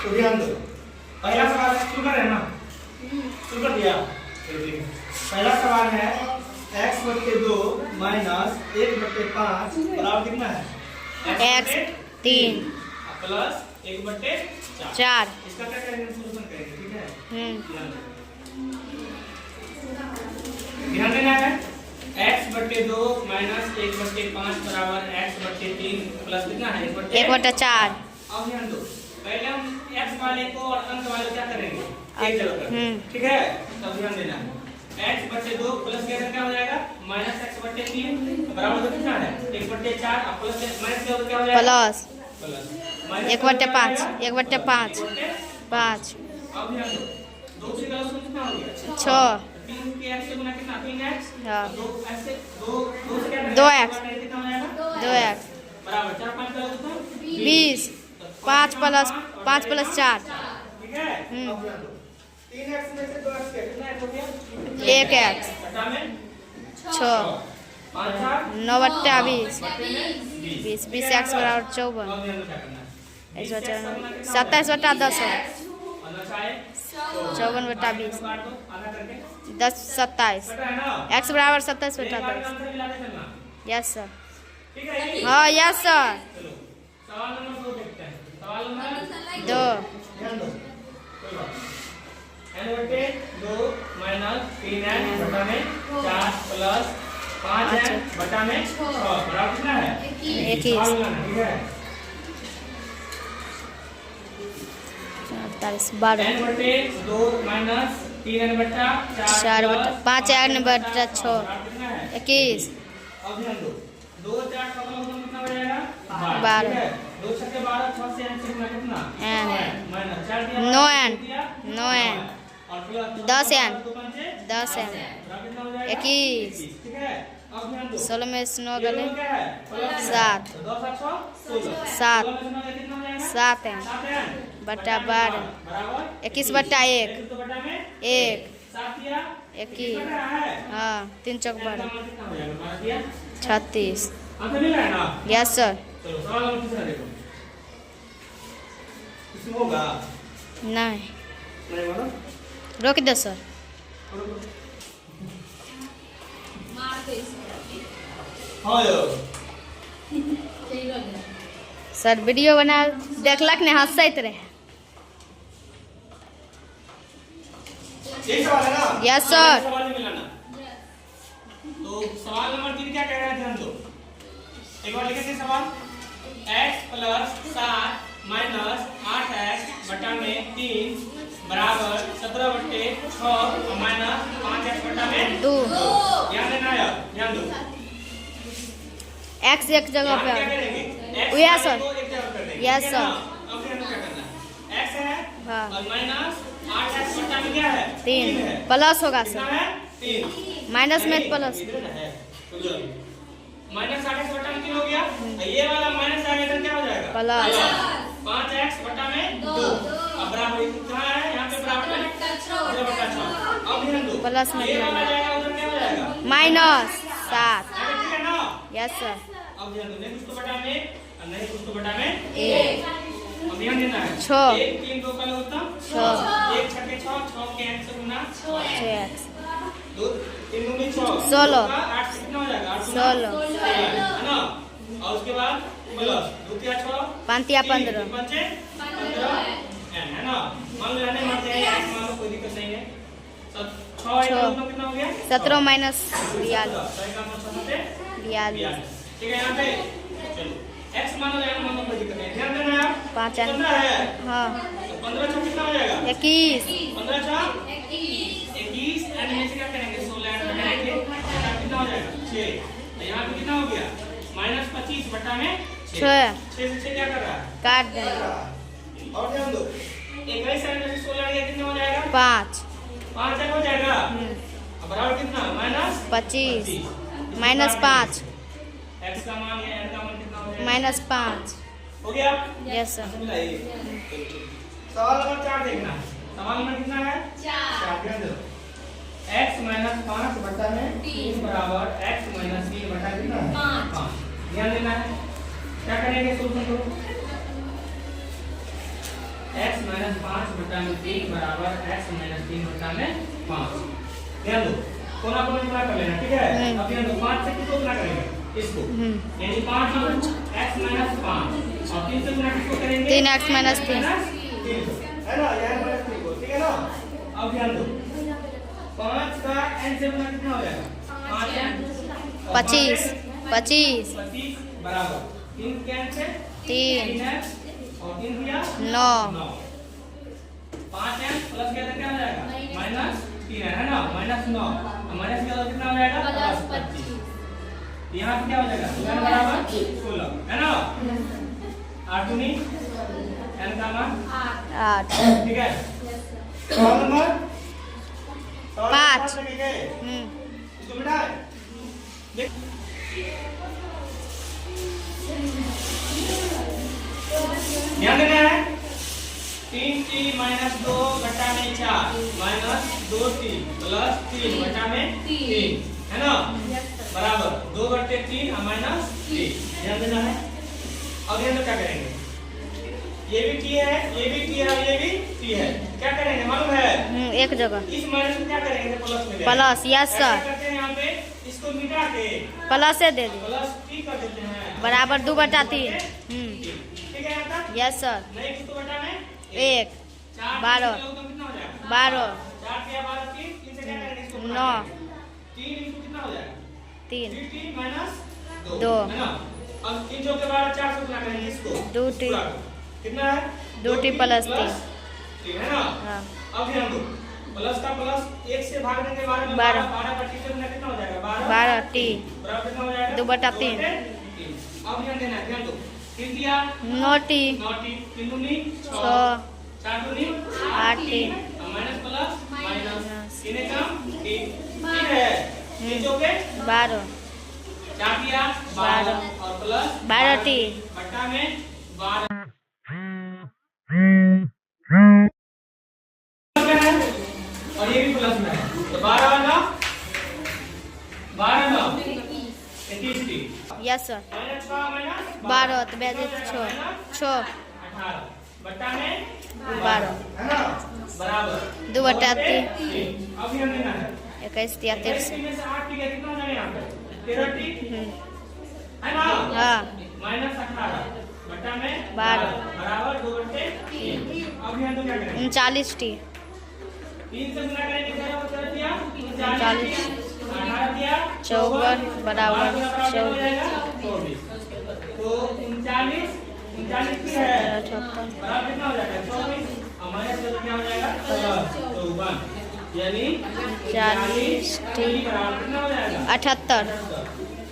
तो ध्यान दो, पहला सवाल शुरू करें ना, शुरू कर दिया। पहला सवाल है x/2 माइनस 1/5 बराबर कितना है? x 3 plus 1/4। 4। इसका क्या करेंगे? सोल्यूशन करेंगे, ठीक है। ध्यान देना है, x/2 माइनस 1/5 बराबर x/3 प्लस कितना है? 1/4। अब ध्यान दो, पहले हम x वाले को और अंक वाले क्या करेंगे? एक जगह कर, ठीक है। तब ध्यान देना है, x/2 प्लस क्या हो जाएगा? माइनस x/3 बराबर कितना है? 1/4 और प्लस माइनस क्या हो जाएगा? Plus plus 1/5 1/5 5। अब ध्यान दो, 2 से गलत कितना हो गया? 6। 3 के x से गुना कितना? 3x। हाँ। 2 से क्या करेंगे? 2x कितना हो जाएगा? 2x बराबर 4 5 का कितना? 20। 5 प्लस 4। ठीक है। अब ध्यान दो, 3x में से 2x कितना हो गया? 1x घटा में 6 5 4 9/20 20 20x बराबर 54। अब ध्यान दो क्या करना है? 27/10 और लसाए 54/20 काट दो आधा करके, 10 27 कटा है ना? x बराबर एक बार 27/10। आंसर मिलाते चलना, यस सर। ठीक है जी? हाँ यस सर। चलो सवाल नंबर 2 देखते हैं। सवाल नंबर 2 ध्यान दो, कोई बात नहीं। n/2 माइनस 3n बटा में 4 प्लस 5n बटा में 6 बराबर कितना है? 21। सवाल मिलाना, ठीक है। 48 12 n/2 माइनस 3n बटा 4 प्लस 5n बटा 6 बराबर कितना है? 21। अब ध्यान दो, 2 4 का मतलब कितना हो जाएगा? 12। ठीक है। 2 6 12 6 से n से गुना कितना? n माइनस 4 दिया 9n दिया 9n और प्लस 10n 10 10n बराबर कितना हो जाएगा? 21। ठीक है। अब ध्यान दो, 16 में से 9 ये गले लोग क्या है? प्लस 7 तो 10 और 6 16 7 16 में से 9 गया कितना हो जाएगा? 7n 7n बटा 12 बराबर 21/1 तो बटा में 1 7 दिया 21। बटा है। हाँ 3 चौक 12 कितना हो जाएगा? 12 दिया 36। आंसर मिला है ना? Yes sir. चलो सवाल नंबर तीसरा देखो, इसमें होगा नहीं नहीं मानो रोक दो सर। हाँ यो सर वीडियो बना देखलक ने हंसैत रहे। यही सवाल है ना? Yes sir. सवाल नहीं मिला ना? तो सवाल नंबर 3 क्या कह रहा है? ध्यान दो, एक बार लिखेंगे सवाल। x प्लस 7 माइनस 8x बटा में 3 बराबर 17/6 और माइनस 5x बटा में 2 ध्यान देना है, ध्यान दो। x एक जगह पे क्या आ करेंगे? x यस वाले सर। को एक जगह कर देंगे, यस ठीक है सर। ना? अब ध्यान दो क्या करना है, x है हाँ और माइनस 8x बटा में क्या है? 3 है। प्लस होगा कितना सर। है? 3 माइनस में प्लस माइनस 8x बटा में 3 हो गया, ये वाला माइनस आएगा तो क्या हो जाएगा? प्लस 5x बटा में 2 अब बराबर कहाँ है? यहाँ पे बराबर है 6/6। अब ध्यान दो, प्लस में ये वाला जाएगा उधर क्या हो जाएगा? माइनस 7। ठीक है ना? Yes sir. अब ध्यान दो, नहीं कुछ तो बटा में और नहीं कुछ तो बटा में 1 अब ध्यान देना है। 6 1 3 2 का होता 6 1 6 के 6 के n से गुना 6x 2 3 दूनी 6 16 8 से कितना हो जाएगा? 8 16 है ना? और उसके बाद प्लस 2 क्या 6 5 15 पंचे 15 है ना? मान लो नहीं मानते हैं, मान लो कोई दिक्कत नहीं है। 6 कितना हो गया? 17 माइनस 42 ठीक है। यहाँ पे चलो x मान लो या मान लो कोई दिक्कत नहीं, ध्यान देना है। 5 15 है हाँ तो 15 6 कितना हो जाएगा? 21 15 6 21 एंड में से क्या करेंगे? 16 ऐड करेंगे कितना हो जाएगा? 6। यहाँ पे कितना हो गया? माइनस 25 बटा में 6 से 6 क्या कर रहा है? काट देंगे। और ध्यान दो, एक ही साइड में से 16 गया कितना हो जाएगा? 5 5 हो जाएगा। अब बराबर कितना? माइनस 25 माइनस 5 x का मान या n का मान कितना हो जाएगा? माइनस 5। हो गया? Yes sir. सवाल नंबर 4 देखना। सवाल नंबर कितना है? 4 ध्यान दो, x माइनस 5 बटा में 3 बराबर x माइनस 3 बटा कितना है? 5। ध्यान देना है, क्या करेंगे? सोल्यूशन करो। x माइनस 5 बटा में 3 बराबर x माइनस 3 बटा में 5। ध्यान दो, कोना कोना गुणा कर लेना, ठीक है। अब ध्यान दो, 5 से किसको गुणा करेंगे, इसको, यानी 5 x माइनस 5 और 3 से गुणा किसको करेंगे, 3x माइनस 3, है ना, यार माइनस 3 को, ठीक है ना। अब ध्यान दो, 5 का n से गुणा कितना हो जाएगा, 5n 25 25 25 बराबर 3 के n से 3 और 3 दिया 9 5n प्लस क्या हो जाएगा, माइनस 3 है ना, माइनस 9 माइनस क्या कितना हो जाएगा, प्लस 25। यहाँ पे क्या हो जाएगा, n बराबर 16 है ना। 8 दूनी n का मान 8, ठीक है। सवाल नंबर 5। इसको मिटा देख, ध्यान देना है। 3t माइनस 2 बटा में 4 माइनस 2t प्लस 3 बटा में 3 है ना, बराबर 2 बटे 3 माइनस 3। ध्यान देना है। अब ध्यान दो, क्या करेंगे, ये भी t है, ये भी t है और ये भी t है, क्या करेंगे मालूम है, एक जगह इस माइनस को क्या करेंगे, प्लस में प्लस, यस सर, करते हैं यहाँ पे, इसको मिटा के प्लस से दे दी, प्लस t कर देते हैं बराबर 2 बटा 3। ठीक है यहाँ तक। यस सर, नहीं किसको बटा में 1 4 12 कितना हो जाएगा, 12 4 या 12 3 से क्या करेंगे, इसको 9 3 इनटू कितना हो जाएगा, 3 3t माइनस 2 है ना। अब 3 चौके 12 4 से गुणा करेंगे इसको, 2t पूरा कितना है, 2t प्लस 3 है ना। हाँ, अब ध्यान दो, प्लस का प्लस 1 से भाग देंगे 12 में, 12 12 का t से गुणा कितना हो जाएगा, 12t बराबर कितना हो जाएगा, 2 बटा 3। अब ध्यान देना, ध्यान दो, 3 दिया 9t 9t, 3 दूनी 6 4 दूनी 8t माइनस प्लस माइनस, कितने कम ठीक है, 3 चौके 12 4 दिया 12 और प्लस 12t बटा में 12 और ये भी प्लस में है, तो 12 वाला 12 ना 30t yes sir, minus 6 minus 12 तो बेजे 6 18 बटा में 12 है ना, बराबर 2 बटा 3 अब ध्यान देना है, 21 33 में से 8 t कितना हो जाएगा, यहाँ पे 13t है ना, हाँ, माइनस 18 बटा में 12 बराबर 2 बटे 3। अब यहाँ तो क्या करेंगे, 39t 3 से गुणा करेंगे, क्या होता है दिया 39 18 दिया 54 बराबर 24 तो 39 की है, 56 बराबर कितना हो जाएगा, 24 हमारे से क्या हो जाएगा, 54 यानी 40t बराबर कितना हो जाएगा, 78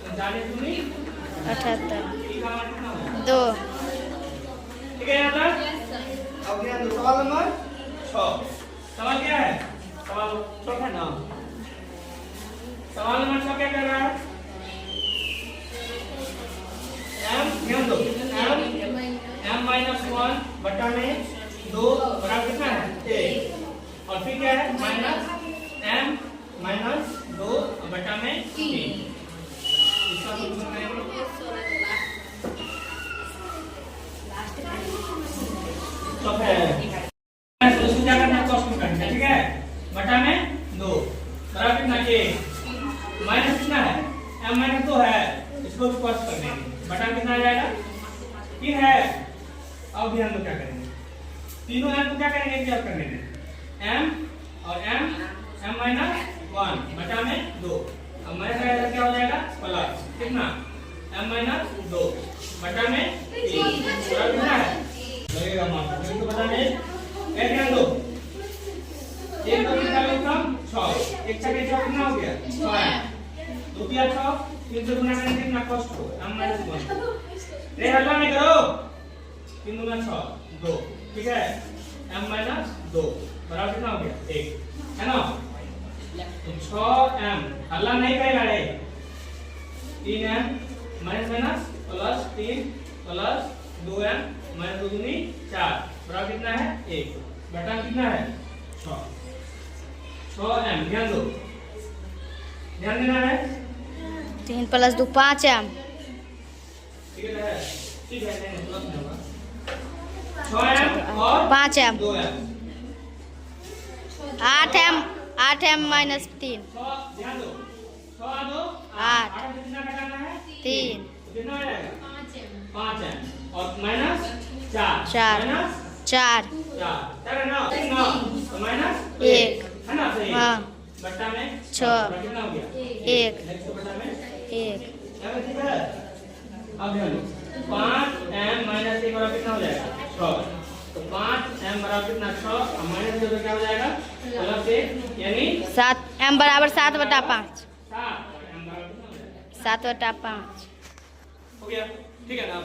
39 दूनी 78 t का मान कितना हो जाएगा, 2 ठीक है यहाँ तक। अब ध्यान दो, सवाल नंबर 6, सवाल क्या है, सवाल 6 है ना, सवाल नंबर 6 क्या कर रहा है, m ध्यान दो, m माइनस 1 बटा में 2 बराबर कितना है 1 और फिर क्या है माइनस m माइनस 2 बटा में 3। इसका सॉल्यूशन करेंगे, तो फिर क्या करना है, कॉस्ट में करना है, ठीक है, बटा में 2 बराबर कितना 1 माइनस कितना है, m माइनस 2 है, इसको भी कॉस्ट कर देंगे, बटा कितना आ जाएगा 3 है। अब ध्यान दो, क्या करेंगे, तीनों m को क्या करेंगे, क्या करने दें, m और m माइनस 1 बटा में 2, अब माइनस क्या हो जाएगा, प्लस कितना m माइनस 2 बटा में 3 बराबर कितना है, लगेगा मान तो बता में एक, ध्यान दो, 1 2 3 का कम 6, एक छके 6 कितना हो गया 6 है, 2 3 6 3 से गुणा करेंगे कितना कॉस्ट हो, m माइनस 1 रे हल्ला नहीं करो, 3 दूना 6 2 ठीक है, m माइनस 2 बराबर कितना हो गया 1 है ना, तो 6m हल्ला नहीं करेगा रे, 3m minus minus plus 3 plus 2m minus 2 दूनी 4 बराबर कितना है 1 बटा कितना है 6m। ध्यान दो, ध्यान देना है, 3 प्लस 2 5m ठीक है, ठीक है, नहीं प्लस नहीं होगा, 6m और 5m 2m। 8m माइनस 3 ध्यान दो, 6 और 2 8 8 में कितना घटाना है? 3 कितना हो जाएगा? 5m और माइनस 4 4 माइनस 4 4 है ना? 9 तो माइनस 1 है ना? सही हाँ बट्टा में 6 कितना हो गया? 1 नेक्स्ट बट्टा में 1 क्या ठीक है? अब ध्यान दो, 5m माइनस 1 बराबर कितना हो जाएगा? 6। तो 5m बराबर कितना? 6 और माइनस 2 तो क्या हो जाएगा? प्लस 1 यानी 7m बराबर 7/5 7 और m बराबर कितना हो जाएगा? 7/5 हो गया, ठीक है ना?